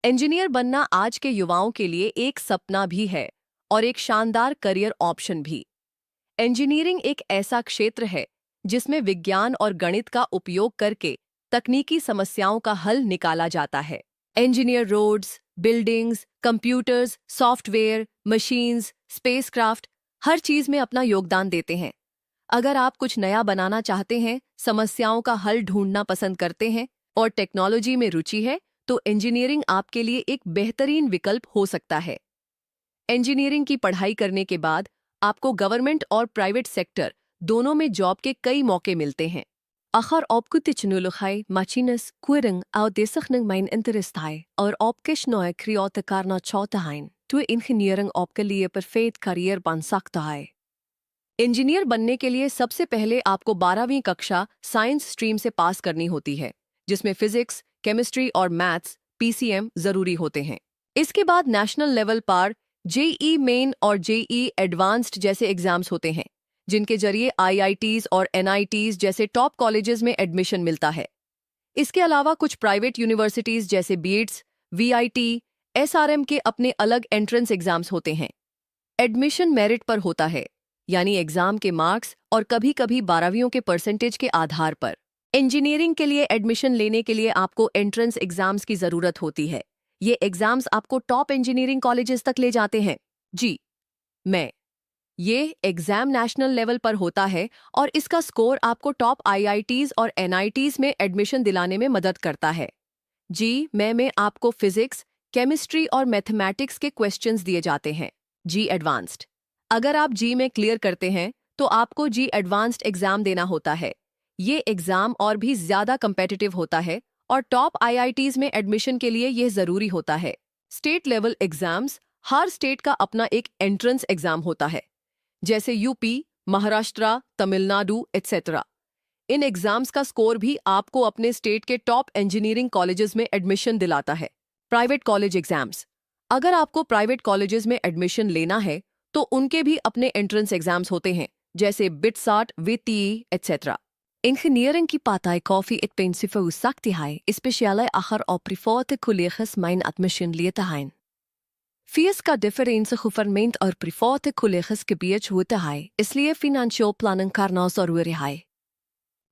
Engineer बनना आज के युवाओं के लिए एक सपना भी है और एक शानदार करियर ऑप्शन भी। इंजीनियरिंग एक ऐसा क्षेत्र है जिसमें विज्ञान और गणित का उपयोग करके तकनीकी समस्याओं का हल निकाला जाता है। Engineer roads, buildings, computers, software, machines, spacecraft हर चीज में अपना योगदान देते हैं। अगर आप कुछ नया बनाना चाहते हैं, समस्याओं का हल ढूंढना पसंद करते हैं और टेक्नोलॉजी में रुचि है, तो इंजीनियरिंग आपके लिए एक बेहतरीन विकल्प हो सकता है। इंजीनियरिंग की पढ़ाई करने के बाद आपको गवर्नमेंट और प्राइवेट सेक्टर दोनों में जॉब के कई मौके मिलते हैं। Agar opgetoetsenulligheid machines koring au designing mijn interest hai और opkish neue kreate karna chaute hain तो इंजीनियरिंग आपके लिए परफेक्ट करियर बन सकता है। इंजीनियर बनने के लिए सबसे पहले आपको 12वीं कक्षा साइंस स्ट्रीम से पास करनी होती है, जिसमें फिजिक्स, केमिस्ट्री और मैथ्स (PCM) जरूरी होते हैं। इसके बाद नेशनल लेवल पर जेई मेन और जेई एडवांस्ड जैसे एग्जाम्स होते हैं, जिनके जरिए IITs और NITs जैसे टॉप कॉलेजेस में एडमिशन मिलता है। इसके अलावा कुछ प्राइवेट यूनिवर्सिटीज जैसे बीट्स, VIT, SRM के अपने अलग एंट्रेंस एग्जाम्स होते हैं। एडमिशन मेरिट पर होता है, यानी एग्जाम के मार्क्स और कभी-कभी 12वीं के परसेंटेज के आधार पर। इंजीनियरिंग के लिए एडमिशन लेने के लिए आपको एंट्रेंस एग्जाम्स की जरूरत होती है। ये एग्जाम्स आपको टॉप इंजीनियरिंग कॉलेजेस तक ले जाते हैं। ये एग्जाम नेशनल लेवल पर होता है और इसका स्कोर आपको टॉप IITs और NITs में एडमिशन दिलाने में मदद करता है। में आपको फिजिक्स, केमिस्ट्री और मैथमेटिक्स के क्वेश्चंस दिए जाते हैं। एडवांस्ड। अगर आप में क्लियर करते हैं तो आपको एडवांस्ड एग्जाम देना होता है। ये एग्जाम और भी ज्यादा कंपेटिटिव होता है और टॉप IITs में एडमिशन के लिए यह जरूरी होता है। स्टेट लेवल एग्जाम्स, हर स्टेट का अपना एक एंट्रेंस एग्जाम होता है, जैसे यूपी, महाराष्ट्र, तमिलनाडु etc। इन एग्जाम्स का स्कोर भी आपको अपने स्टेट के टॉप इंजीनियरिंग कॉलेजेस में एडमिशन दिलाता है। Private college exams. अगर आपको प्राइवेट कॉलेजेस में एडमिशन लेना है तो उनके भी अपने एंट्रेंस एग्जाम्स होते हैं, जैसे बिटसाट, VTE etc। Engineering की partij koffie het principe sagt die hij, especially achter op private colleges mijn admission leert hein. Fees का डिफरेंस गवर्नमेंट और प्राइवेट कॉलेजेस के बीच होता है, इसलिए फाइनेंशियल प्लानिंग करना जरूरी है।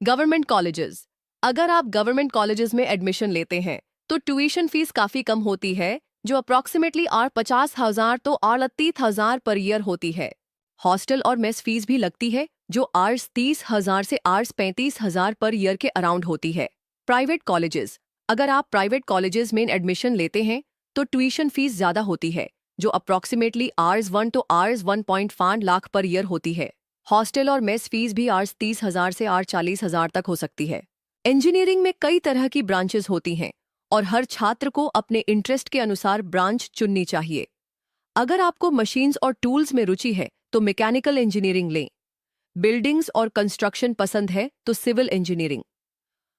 Government colleges. अगर आप गवर्नमेंट कॉलेजेस में एडमिशन लेते हैं तो ट्यूशन फीस काफी कम होती है, जो अप्रॉक्सीमेटली 50,000 तो 30,000 पर ईयर होती है। हॉस्टल और मेस फीस भी लगती है, जो 30,000 से 35,000 पर ईयर के अराउंड होती है। Private colleges. अगर आप प्राइवेट कॉलेजेस में एडमिशन लेते हैं तो ट्यूशन फीस ज्यादा होती है, जो अप्रॉक्सीमेटली 1 तो 1.5 लाख पर ईयर होती है। हॉस्टल और मेस फीस भी 30,000 से 40,000 तक हो सकती है। इंजीनियरिंग में कई तरह की ब्रांचेस होती हैं और हर छात्र को अपने इंटरेस्ट के अनुसार ब्रांच चुननी चाहिए। अगर आपको मशीन्स और टूल्स में रुचि है तो मैकेनिकल इंजीनियरिंग लें। बिल्डिंग्स और कंस्ट्रक्शन पसंद है तो सिविल इंजीनियरिंग।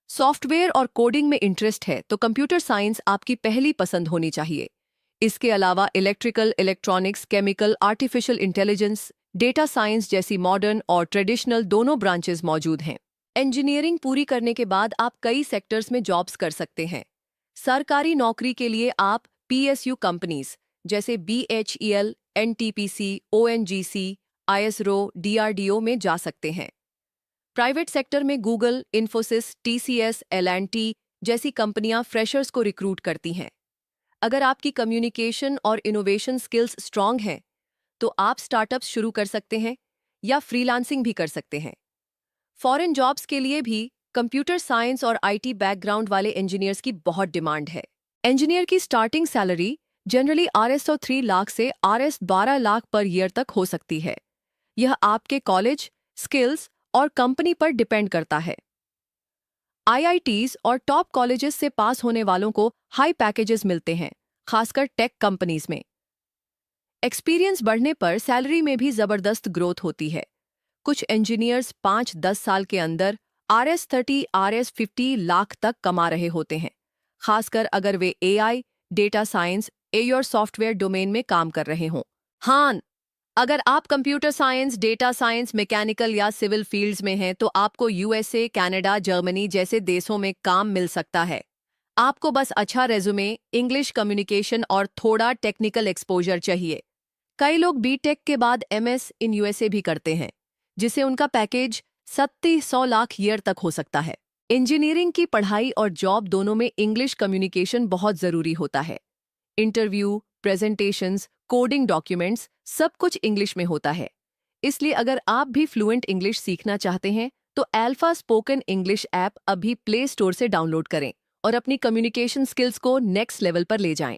सॉफ्टवेयर और कोडिंग में इंटरेस्ट है तो कंप्यूटर साइंस आपकी पहली पसंद होनी चाहिए। इसके अलावा electrical, electronics, chemical, artificial intelligence, data science जैसी मॉडर्न और ट्रेडिशनल दोनों ब्रांचेस मौजूद हैं। इंजीनियरिंग पूरी करने के बाद आप कई सेक्टर्स में जॉब्स कर सकते हैं। सरकारी नौकरी के लिए आप PSU कंपनीज जैसे BHEL, NTPC, ONGC, ISRO, DRDO में जा सकते हैं। प्राइवेट सेक्टर में गूगल, इन्फोसिस, TCS, L&T जैसी कंपनियां फ्रेशर्स को रिक्रूट करती हैं। अगर आपकी कम्युनिकेशन और इनोवेशन स्किल्स स्ट्रांग हैं तो आप स्टार्टअप्स शुरू कर सकते हैं या फ्रीलांसिंग भी कर सकते हैं। फॉरेन जॉब्स के लिए भी कंप्यूटर साइंस और IT बैकग्राउंड वाले इंजीनियर्स की बहुत डिमांड है। इंजीनियर की starting salary generally RS3 lakh से RS12 लाख पर ईयर तक हो सकती है। यह आपके कॉलेज, स्किल्स और कंपनी पर डिपेंड करता है। IITs और टॉप कॉलेजेस से पास होने वालों को हाई पैकेजेस मिलते हैं, खासकर टेक कंपनीज में। एक्सपीरियंस बढ़ने पर सैलरी में भी जबरदस्त ग्रोथ होती है। कुछ इंजीनियर्स 5-10 साल के अंदर RS30, RS50 लाख तक कमा रहे होते हैं, खासकर अगर वे AI, डेटा साइंस, और सॉफ्टवेयर डोमेन में काम कर रहे हों। हाँ, अगर आप computer science, data science, mechanical या सिविल फील्ड्स में हैं तो आपको USA, कनाडा, जर्मनी जैसे देशों में काम मिल सकता है। आपको बस अच्छा रेज्यूमे, इंग्लिश कम्युनिकेशन और थोड़ा टेक्निकल एक्सपोजर चाहिए। कई लोग बीटेक के बाद एमएस इन यूएसए भी करते हैं, जिससे उनका पैकेज 70-100 लाख ईयर तक हो सकता है। इंजीनियरिंग की पढ़ाई और जॉब दोनों में इंग्लिश कम्युनिकेशन बहुत जरूरी होता है। इंटरव्यू, प्रेजेंटेशंस, कोडिंग डॉक्यूमेंट्स सब कुछ इंग्लिश में होता है। इसलिए अगर आप भी फ्लुएंट इंग्लिश सीखना चाहते हैं तो अल्फा स्पोकन इंग्लिश ऐप अभी प्ले स्टोर से डाउनलोड करें और अपनी कम्युनिकेशन स्किल्स को नेक्स्ट लेवल पर ले जाएं।